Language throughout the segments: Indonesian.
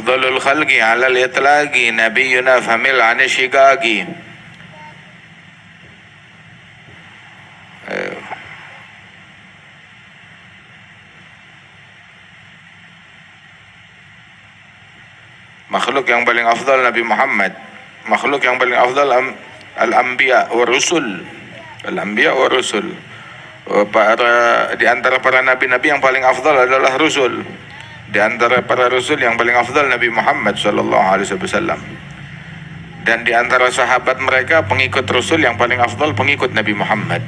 afdalul khalqi alal itlaqi nabiyuna famil an shiqaqi. Makhluk yang paling afdal Nabi Muhammad. Makhluk yang paling afdal al-anbiya wa rusul. Al-anbiya wa rusul. Di antara para nabi-nabi yang paling afdal adalah rusul. Di antara para rasul yang paling afdal Nabi Muhammad sallallahu alaihi wasallam. Dan di antara sahabat mereka pengikut rasul yang paling afdal pengikut Nabi Muhammad.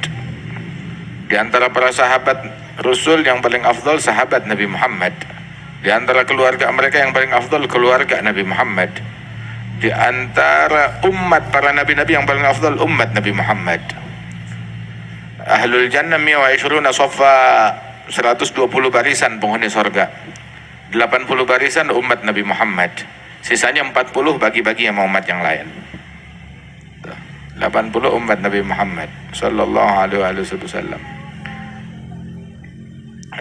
Di antara para sahabat rasul yang paling afdal sahabat Nabi Muhammad. Di antara keluarga mereka yang paling afdal keluarga Nabi Muhammad. Di antara umat para nabi-nabi yang paling afdal umat Nabi Muhammad. Ahlul jannah 120 saffa, 120 barisan penghuni surga. 80 barisan umat Nabi Muhammad. Sisanya 40 bagi-bagi sama umat yang lain. 80 umat Nabi Muhammad sallallahu alaihi wasallam.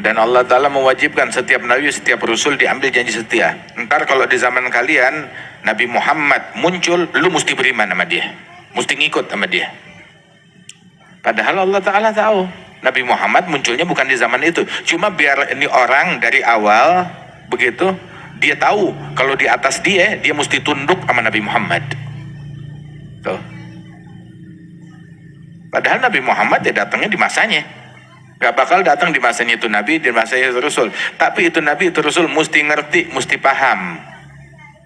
Dan Allah Ta'ala mewajibkan setiap nabi, setiap rasul diambil janji setia. Ntar kalau di zaman kalian Nabi Muhammad muncul, lu mesti beriman sama dia, mesti ngikut sama dia. Padahal Allah Ta'ala tahu Nabi Muhammad munculnya bukan di zaman itu. Cuma biar ini orang dari awal begitu, dia tahu kalau di atas dia mesti tunduk sama Nabi Muhammad. Tuh. Padahal Nabi Muhammad datangnya di masanya. Gak bakal datang di masanya itu Nabi, di masanya itu Rasul. Tapi itu Nabi, itu Rasul mesti ngerti, mesti paham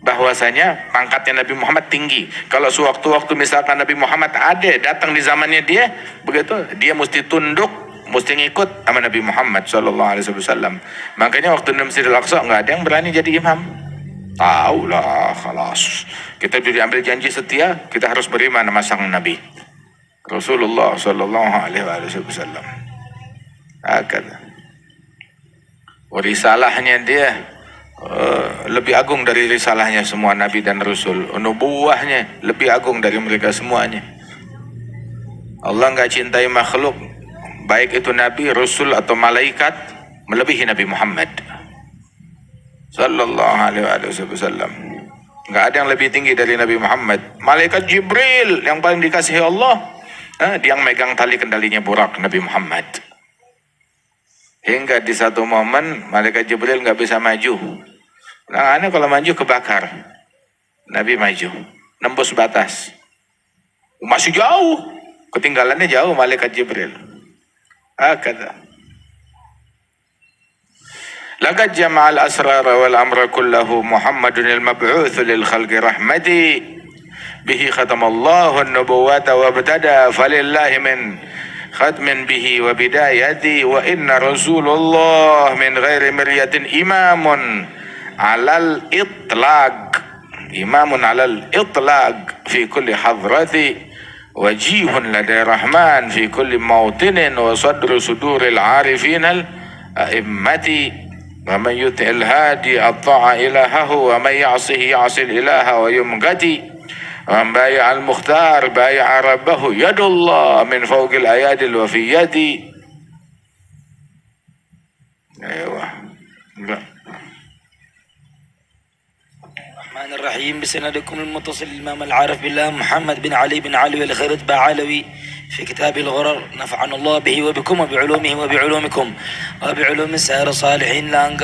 bahwasanya pangkatnya Nabi Muhammad tinggi. Kalau sewaktu-waktu misalkan Nabi Muhammad ada datang di zamannya dia, begitu dia mesti tunduk, mesti ngikut sama Nabi Muhammad sallallahu alaihi wasallam. Makanya waktu di Masjidil Aqsa nggak ada yang berani jadi imam. Tahu lah, khalas. Kita sudah ambil janji setia, kita harus beriman sama sang Nabi Rasulullah sallallahu alaihi wasallam. Akan risalahnya dia lebih agung dari risalahnya semua nabi dan rasul. Nubuwahnya lebih agung dari mereka semuanya. Allah nggak cintai makhluk, baik itu nabi, rasul atau malaikat, melebihi Nabi Muhammad sallallahu alaihi wasallam. Nggak ada yang lebih tinggi dari Nabi Muhammad. Malaikat Jibril yang paling dikasihi Allah, dia yang megang tali kendalinya burak Nabi Muhammad. Hingga di satu momen malaikat Jibril nggak bisa maju. Aneh kalau maju kebakar. Nabi maju, nembus batas. Masih jauh, ketinggalannya jauh malaikat Jibril. Kata. Laqad jama'al asrar wal amra kullahu Muhammadun al-mab'uts lil khalqi rahmati bihi khatamallahu an-nubuwata wa btada falillahi min ختم به وبدايتي وإن رسول الله من غير مرية إمام على الإطلاق في كل حضرة وجيه لدى الرحمن في كل موطن وصدر صدور العارفين الأئمة ومن يطع الهادي أطاع إلهه ومن يعصه يعصي الإله ويمقتي ومن بايع المختار بايع ربه يد الله من فوق الأيادي الوفيات. أيوة. الرحمن الرحيم بسندكم المتصل الإمام العارف بالله محمد بن علي بن علوي الخيرت بعلوي في كتاب الغرر نفعنا الله به وبكم وبعلومه وبعلومكم وبعلوم السائر الصالحين لأن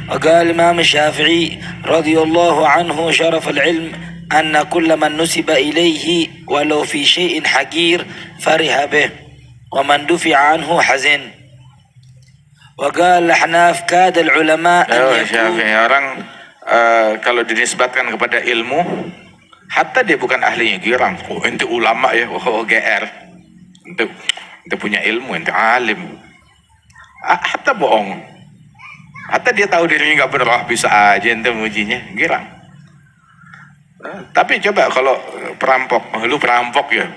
وقال الإمام الشافعي رضي الله عنه شرف العلم أن كل من نسب إليه ولو في شيء حقير فرح به ومن دفع عنه حزن. وقال الأحناف كاد العلماء أن يكون orang kalau dinisbatkan kepada ilmu, hatta dia bukan ahlinya girang. Oh ente ulama ya, oh GR. Ente punya ilmu, ente alim. Hatta bohong. Hatta dia tahu dirinya nggak benar, bisa aja ente mujinya, girang. Tapi coba kalau perampok, lu perampok ya,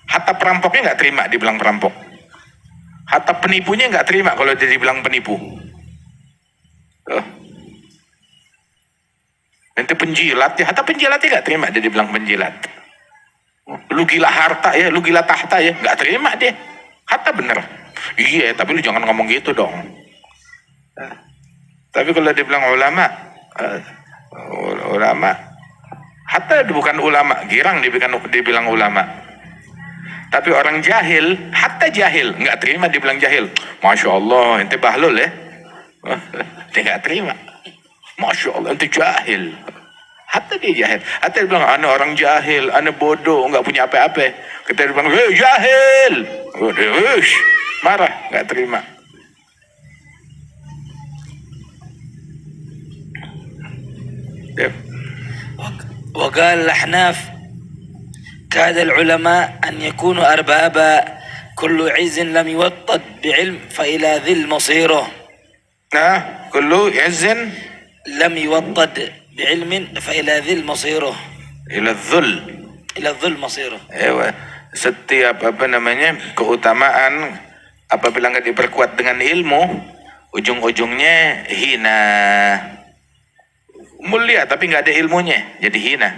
hatta perampoknya nggak terima dibilang perampok, hatta penipunya nggak terima kalau dia dibilang penipu. Nanti penjilat ya, hatta penjilatnya nggak terima dia dibilang penjilat. Lu gila harta ya, lu gila tahta ya, nggak terima dia, hatta bener. Iya, tapi lu jangan ngomong gitu dong. Tapi kalau dibilang ulama, Eh, ulama, hatta bukan ulama, girang dibilang ulama. Tapi orang jahil, hatta jahil, nggak terima dibilang jahil. Masya Allah, ente bahlul ya. Dia nggak terima. Masya Allah, ente jahil. Hatta dia jahil. Hatta dia bilang, ane orang jahil, ane bodoh, nggak punya apa-apa. Kita bilang, hei jahil. Ush, marah, nggak terima. Yep. وقال الأحناف كاد العلماء أن يكونوا أربابا كل عز لم يوطد بعلم فإلى ذل مصيره. كل عز لم يوطد بعلم فإلى ذل مصيره. إلى الذل مصيره. Setiap keutamaan apabila nggak diperkuat dengan ilmu, ujung-ujungnya hina. Mulia tapi nggak ada ilmunya, jadi hina.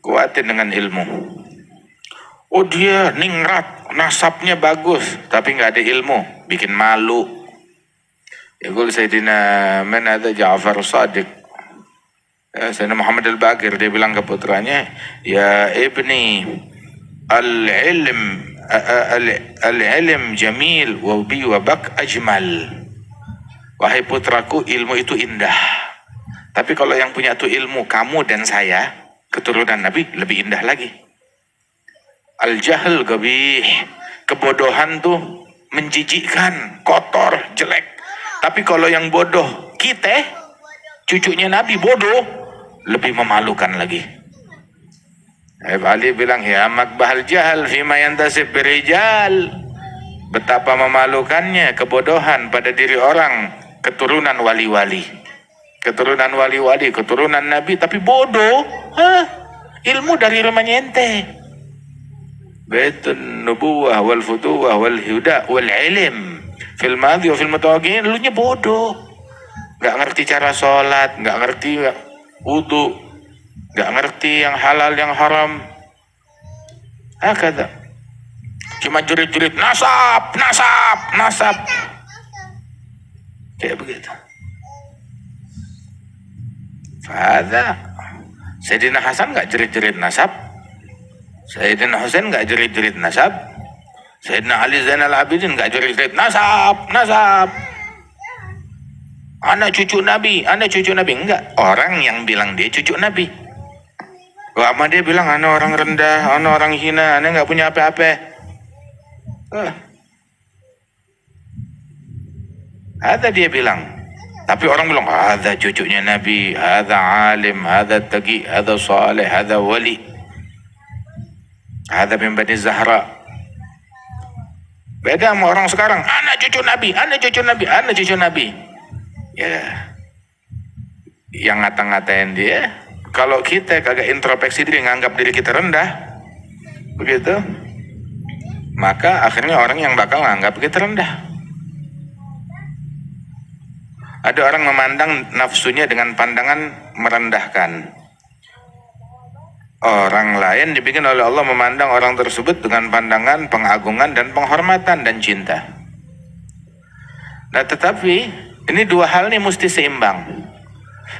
Kuatin dengan ilmu. Oh dia ningrat, nasabnya bagus, tapi nggak ada ilmu, bikin malu. Yaqul Sayyidina man ada Ja'far Shadiq, Sayyidina Muhammad al-Baqir, dia bilang ke putranya, ya ibni, al-ilm jamil wa bi wa bak ajmal. Wahai putraku, ilmu itu indah. Tapi kalau yang punya itu ilmu, kamu dan saya, keturunan Nabi, lebih indah lagi. Al-jahl gabih. Kebodohan tuh menjijikkan, kotor, jelek. Tapi kalau yang bodoh, kita, cucunya Nabi bodoh, lebih memalukan lagi. Ali bilang, ya makbahal jahal fima yantasib birijal. Betapa memalukannya kebodohan pada diri orang, keturunan wali-wali, keturunan Nabi, tapi bodoh. Ilmu dari rumahnya ente. Baitun nubuwah wal futuwah wal huda wal ilm fil madhi wa fil mutawaqqi'in, lu nya bodoh. Nggak ngerti cara sholat, nggak ngerti wudu, nggak ngerti yang halal yang haram. Kata cuma jurit-jurit nasab. Kayak begitu. Fadha Sayyidina Hasan nggak jerit-jerit nasab, Sayyidina Husain nggak jerit-jerit nasab, Sayyidina Ali Zainal Abidin nggak jerit-jerit nasab. Anak cucu Nabi, enggak. Orang yang bilang dia cucu Nabi. Lama dia bilang anak orang rendah, anak orang hina, anak nggak punya apa-apa. Ada dia bilang. Tapi orang bilang, ada cucunya Nabi, ada alim, ada taqi, ada saleh, ada wali, ada min Bani Zahra. Beda sama orang sekarang, anak cucu Nabi. Ya, yang ngata-ngatain dia. Kalau kita kagak introspeksi diri, nganggap diri kita rendah, begitu, maka akhirnya orang yang bakal nganggap kita rendah. Ada orang memandang nafsunya dengan pandangan merendahkan. Orang lain dibikin oleh Allah memandang orang tersebut dengan pandangan pengagungan dan penghormatan dan cinta. Nah tetapi ini dua hal ini mesti seimbang.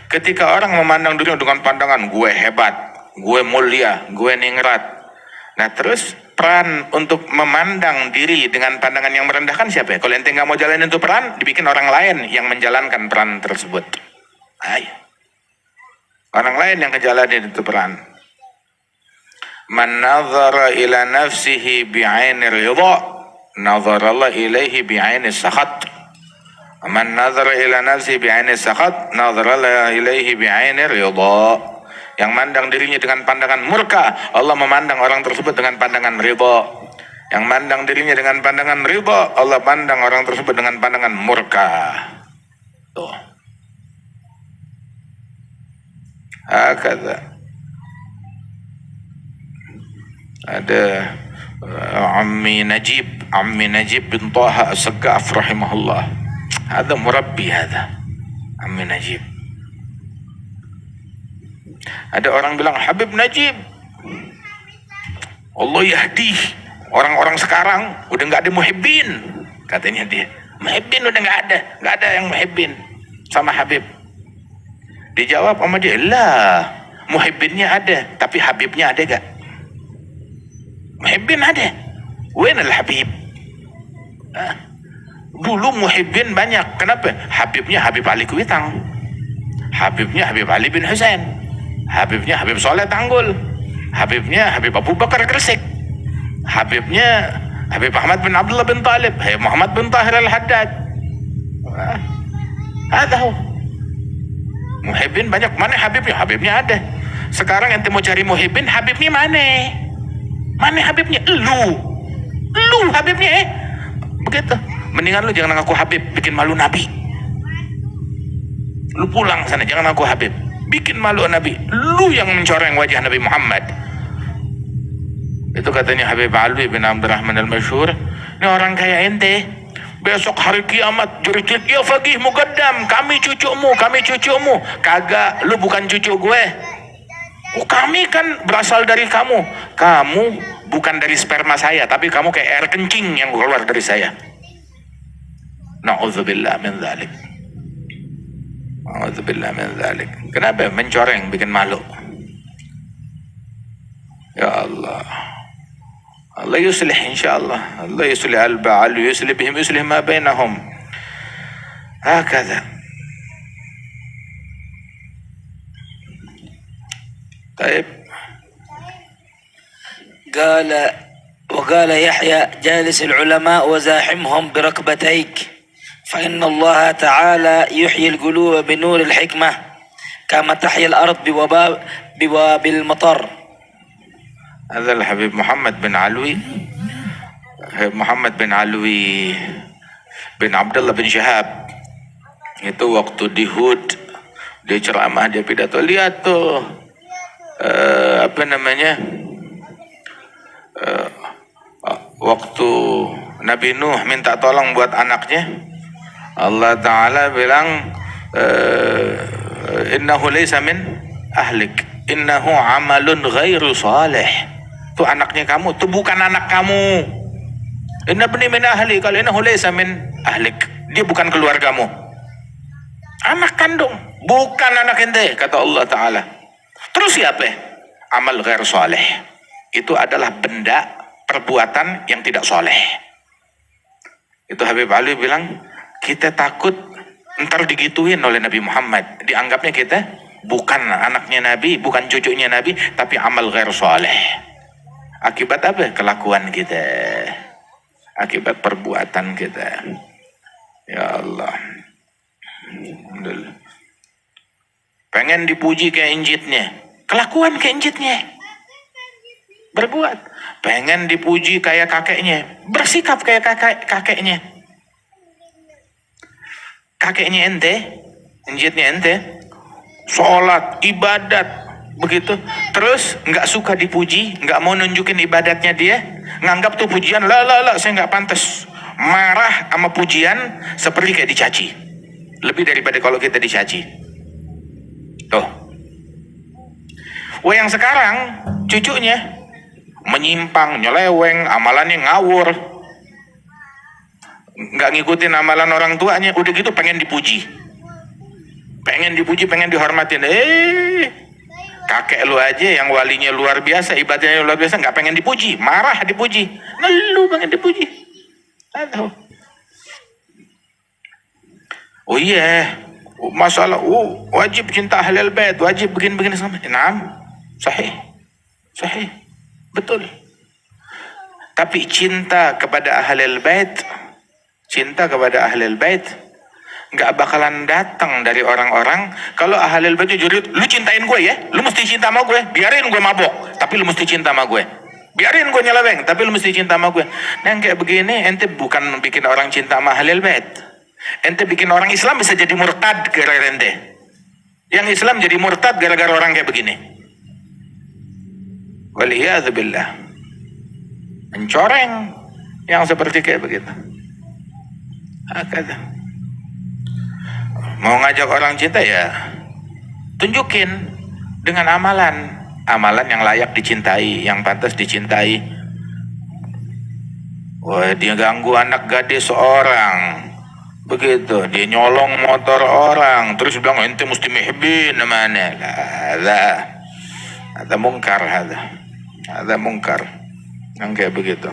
Ketika orang memandang dirinya dengan pandangan gue hebat, gue mulia, gue ningrat. Nah terus peran untuk memandang diri dengan pandangan yang merendahkan siapa ya? Kalau ente nggak mau jalanin itu peran, dibikin orang lain yang menjalankan peran tersebut. Orang lain yang ngejalanin itu peran. Man nazara ila nafsihi bi'aini ridha, nazara Allah ilaihi bi'aini sakhat. Man nazara ila nafsihi bi'aini sakhat, nazara Allah ilaihi bi'aini ridha. Yang mandang dirinya dengan pandangan murka, Allah memandang orang tersebut dengan pandangan ridha. Yang mandang dirinya dengan pandangan ridha, Allah pandang orang tersebut dengan pandangan murka. Tuh. Hakadha. Ada Ammi Najib bin Taha As-Saqqaf rahimahullah. Ada murabbi hada. Ammi Najib. Ada orang bilang Habib Najib, Allah yahdi. Orang-orang sekarang udah nggak ada muhibbin, katanya dia. Muhibbin udah nggak ada yang muhibbin sama Habib. Dijawab sama dia, lah muhibbinnya ada, tapi Habibnya ada gak? Muhibbin ada, Wen al-Habib. Dulu muhibbin banyak, kenapa? Habibnya Habib Ali Kuitang, Habibnya Habib Ali bin Husain, Habibnya Habib Soleh Tanggul, Habibnya Habib Abu Bakar Gresik, Habibnya Habib Ahmad bin Abdullah bin Talib, Habib Muhammad bin Tahir al-Haddad. Ada muhibbin banyak. Mana Habibnya? Habibnya ada. Sekarang ente mau cari muhibbin, Habibnya mana? Mana Habibnya? Lu Habibnya begitu. Mendingan lu jangan ngaku Habib, bikin malu Nabi. Lu pulang sana, jangan ngaku Habib, bikin malu Nabi. Lu yang mencoreng wajah Nabi Muhammad. Itu katanya Habib Alwi bin Abdurrahman al-Masyhur, ini orang kayak ente besok hari kiamat jerit-jerit, ya Faqih Muqaddam, kami cucumu. Kagak, lu bukan cucu gue. Oh, kami kan berasal dari kamu bukan dari sperma saya, tapi kamu kayak air kencing yang keluar dari saya. Na'udzubillah min dzalik. Na'udzubillah min dzalik. Kenapa? Mencoreng, bikin malu. Ya Allah. Allah yuslih insyaallah. Allah yuslih al-ba'al, yuslih bihim, yuslih ma bainahum. Hakadha. طيب. وقال يحيى جالس العلماء وزاحمهم بركبتيك فإن الله تعالى يحيي القلوب بنور الحكمة كما تحيي الأرض بواب المطر. هذا الحبيب محمد بن علوي bin Abdullah bin Syahab itu waktu di Hud dia ceramah, dia pidato. Lihat tuh waktu Nabi Nuh minta tolong buat anaknya, Allah Ta'ala bilang innahu laysa min ahlik, innahu amalun ghairu salih. Itu anaknya kamu, itu bukan anak kamu. Inna bni min ahli, kalau innahu laysa min ahlik, dia bukan keluargamu, anak kandung, bukan anak ente, kata Allah Ta'ala. Terus siapa? Amal ghair soleh. Itu adalah benda, perbuatan yang tidak soleh. Itu Habib Ali bilang, kita takut ntar digituin oleh Nabi Muhammad. Dianggapnya kita bukan anaknya Nabi, bukan cucunya Nabi, tapi amal ghair soleh. Akibat apa? Kelakuan kita. Akibat perbuatan kita. Ya Allah. Alhamdulillah. Pengen dipuji kayak injitnya, kelakuan kayak injitnya, berbuat. Pengen dipuji kayak kakeknya, bersikap kayak kakeknya. Kakeknya ente, injitnya ente, sholat, ibadat, begitu. Terus nggak suka dipuji, nggak mau nunjukin ibadatnya dia, nganggap tuh pujian, lah, saya nggak pantas. Marah sama pujian seperti kayak dicaci, lebih daripada kalau kita dicaci. Tuh. Yang sekarang cucunya menyimpang, nyeleweng, amalannya ngawur, nggak ngikutin amalan orang tuanya, udah gitu pengen dipuji, pengen dihormatin. Kakek lu aja yang walinya luar biasa, ibadahnya luar biasa, nggak pengen dipuji, marah dipuji. Nah, lu pengen dipuji. Aduh. Oh iya, masalah wajib cinta ahlul bait, wajib begini sama. Naam, sahih, betul. Tapi cinta kepada ahlul bait nggak bakalan datang dari orang-orang. Kalau ahlul bait jurit, lu cintain gue ya, lu mesti cinta sama gue, biarin gue mabok, tapi lu mesti cinta sama gue. Biarin gue nyeleweng, tapi lu mesti cinta sama gue. Nah, kayak begini ente bukan bikin orang cinta sama ahlul bait. Ente bikin orang Islam bisa jadi murtad gara-gara ente. Yang Islam jadi murtad gara-gara orang kayak begini. Waliyadzubillah. Mencoreng yang seperti kayak begitu. Hakada. Mau ngajak orang cinta ya tunjukin dengan amalan yang layak dicintai, yang pantas dicintai. Wah, dia ganggu anak gadis seorang, Begitu, dia nyolong motor orang, terus bilang ente mesti muhibbin mana? Lah, ada mungkar ada mungkar, yang kayak begitu.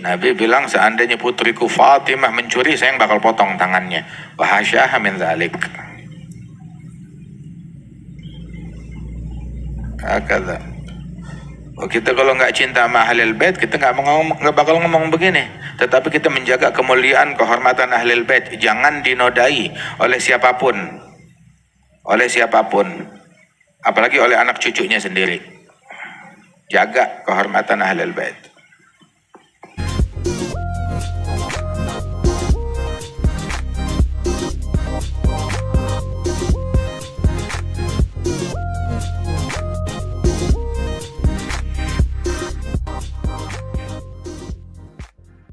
Nabi bilang seandainya putriku Fatimah mencuri, saya yang bakal potong tangannya. Wa hasyaha min dzalik. Hakadha. Oh, kita kalau nggak cinta sama ahlul bait, kita nggak bakal ngomong begini. Tetapi kita menjaga kemuliaan, kehormatan ahlul bait, jangan dinodai oleh siapapun, apalagi oleh anak cucunya sendiri. Jaga kehormatan ahlul bait.